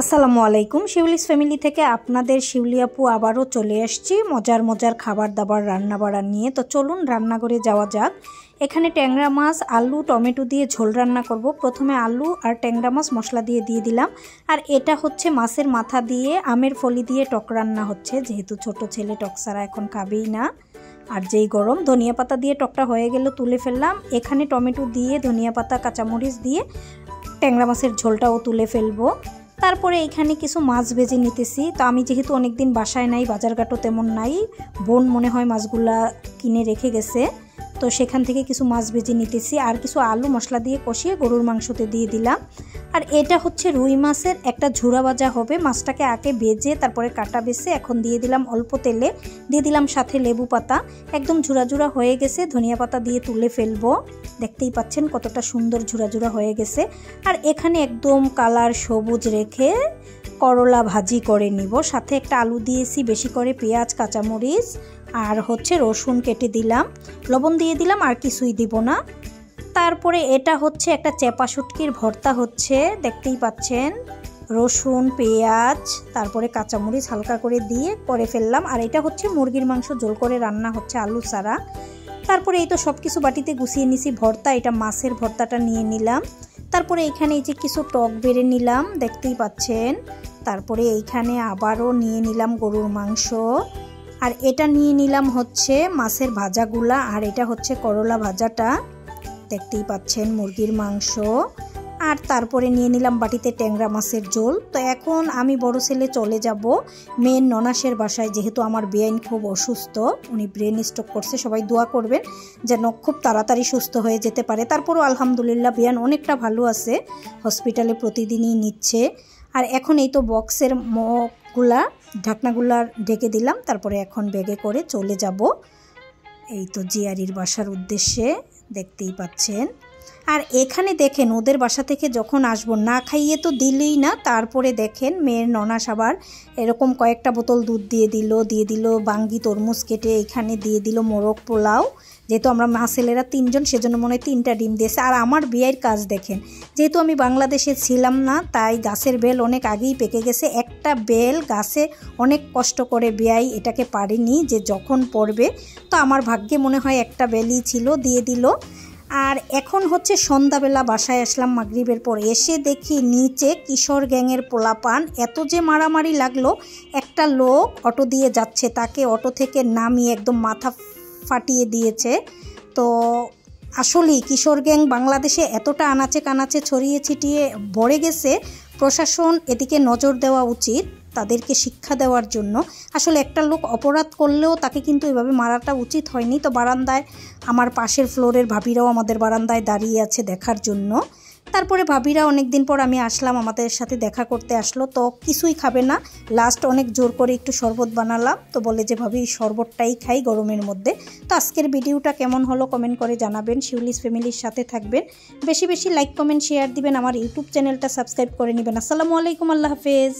আসসালামু আলাইকুম। শিউলিস ফ্যামিলি থেকে আপনাদের শিউলি আপু আবারও চলে আসছি মজার মজার খাবার দাবার রান্না বাড়া নিয়ে। তো চলুন রান্নাঘরে যাওয়া যাক। এখানে ট্যাংরা মাছ, আলু, টমেটো দিয়ে ঝোল রান্না করব। প্রথমে আলু আর ট্যাংরা মাছ মশলা দিয়ে দিলাম। আর এটা হচ্ছে মাছের মাথা দিয়ে আমের ফলি দিয়ে টক রান্না হচ্ছে, যেহেতু ছোট ছেলে টক ছাড়া এখন খাবেই না। আর যেই গরম, ধনিয়া পাতা দিয়ে টকটা হয়ে গেল তুলে ফেললাম। এখানে টমেটো দিয়ে ধনিয়া পাতা কাঁচামরিচ দিয়ে ট্যাংরা মাছের ঝোলটাও তুলে ফেলবো। তারপরে এখানে কিছু মাছ ভেজে নিতেছি। তো আমি যেহেতু অনেক দিন বাসায় নাই, বাজারঘাটও তেমন নাই, বোন মনে হয় মাছগুলা কিনে রেখে গেছে, তো সেখান থেকে কিছু মাছ ভেজে নিতেছি। আর কিছু আলু মশলা দিয়ে কষিয়ে গরুর মাংসতে দিয়ে দিলাম। আর এটা হচ্ছে রুই মাছের একটা ঝুরা ভাজা হবে। মাছটাকে আগে ভেজে তারপরে কাটা বেছে এখন দিয়ে দিলাম অল্প তেলে, দিয়ে দিলাম সাথে লেবু পাতা। একদম ঝুরা ঝুরা হয়ে গেছে, ধনিয়া পাতা দিয়ে তুলে ফেলবো। দেখতেই পাচ্ছেন কতটা সুন্দর ঝুরা ঝুরা হয়ে গেছে। আর এখানে একদম কালার সবুজ রেখে করলা ভাজি করে নিব। সাথে একটা আলু দিয়েছি, বেশি করে পেঁয়াজ, কাঁচামরিচ আর হচ্ছে রসুন কেটে দিলাম, লবণ দিয়ে দিলাম, আর কিছুই দিব না। তারপরে এটা হচ্ছে একটা চেপা শুটকির ভর্তা হচ্ছে, দেখতেই পাচ্ছেন। রসুন, পেঁয়াজ, তারপরে কাঁচামরিচ হালকা করে দিয়ে করে ফেললাম। আর এটা হচ্ছে মুরগির মাংস ঝোল করে রান্না হচ্ছে আলু ছাড়া। তারপরে এই তো সব কিছু বাটিতে গুছিয়ে নিছি। ভর্তা, এটা মাছের ভর্তাটা নিয়ে নিলাম। তারপরে এইখানে এই যে কিছু টক বেড়ে নিলাম, দেখতেই পাচ্ছেন। তারপরে এইখানে আবারও নিয়ে নিলাম গরুর মাংস। আর এটা নিয়ে নিলাম হচ্ছে মাছের ভাজাগুলা। আর এটা হচ্ছে করলা ভাজাটা, দেখতেই পাচ্ছেন, মুরগির মাংস। আর তারপরে নিয়ে নিলাম বাটিতে ট্যাংরা মাছের ঝোল। তো এখন আমি বড় ছেলে চলে যাব মেয়ের ননাসের বাসায়, যেহেতু আমার বেআইন খুব অসুস্থ, উনি ব্রেন স্ট্রোক করছে। সবাই দোয়া করবেন যেন খুব তাড়াতাড়ি সুস্থ হয়ে যেতে পারে। তারপরও আলহামদুলিল্লাহ বেআইন অনেকটা ভালো আছে, হসপিটালে প্রতিদিনই নিচ্ছে। আর এখন এই তো বক্সের মুখগুলা, ঢাকনাগুলা ঢেকে দিলাম। তারপরে এখন ব্যাগে করে চলে যাব এই তো জিয়ারির বাসার উদ্দেশ্যে, দেখতেই পাচ্ছেন। আর এখানে দেখেন ওদের বাসা থেকে যখন আসবো, না খাইয়ে তো দিলেই না। তারপরে দেখেন মেয়ের ননাস আবার এরকম কয়েকটা বোতল দুধ দিয়ে দিল বাঙ্গি তরমুজ কেটে, এখানে দিয়ে দিল মোরগ পোলাও। যেহেতু আমরা মা ছেলেরা তিনজন, সেজন্য মনে হয় 3টা ডিম দিয়েছে। আর আমার বিয়ের কাজ দেখেন, যেহেতু আমি বাংলাদেশে ছিলাম না, তাই গাছের বেল অনেক আগেই পেকে গেছে। একটা বেল গাছে অনেক কষ্ট করে বেয়াই এটাকে পারেনি, যে যখন পড়বে। তো আমার ভাগ্যে মনে হয় একটা বেলই ছিল, দিয়ে দিল। আর এখন হচ্ছে সন্ধ্যাবেলা বাসায় আসলাম মাগরিবের পর, এসে দেখি নিচে কিশোর গ্যাংয়ের পোলাপান, এত যে মারামারি লাগলো। একটা লোক অটো দিয়ে যাচ্ছে, তাকে অটো থেকে নামিয়ে একদম মাথা ফাটিয়ে দিয়েছে। তো আসলেই কিশোর গ্যাং বাংলাদেশে এতটা আনাচে কানাচে ছড়িয়ে ছিটিয়ে ভরে গেছে, প্রশাসন এদিকে নজর দেওয়া উচিত, তাদেরকে শিক্ষা দেওয়ার জন্য। আসলে একটা লোক অপরাধ করলেও তাকে কিন্তু এভাবে মারাটা উচিত হয়নি। তো বারান্দায় আমার পাশের ফ্লোরের ভাবিরাও আমাদের বারান্দায় দাঁড়িয়ে আছে দেখার জন্য। তারপরে ভাবিরা অনেক দিন পর আমি আসলাম, আমাদের সাথে দেখা করতে আসলো। তো কিছুই খাবে না, লাস্ট অনেক জোর করে একটু শরবত বানালাম। তো বলে যে ভাবি এই শরবতটাই খাই গরমের মধ্যে। তো আজকের ভিডিওটা কেমন হলো কমেন্ট করে জানাবেন। শিউলিস ফ্যামিলির সাথে থাকবেন, বেশি বেশি লাইক কমেন্ট শেয়ার দিবেন, আমার ইউটিউব চ্যানেলটা সাবস্ক্রাইব করে নেবেন। আসসালামু আলাইকুম, আল্লাহ হাফেজ।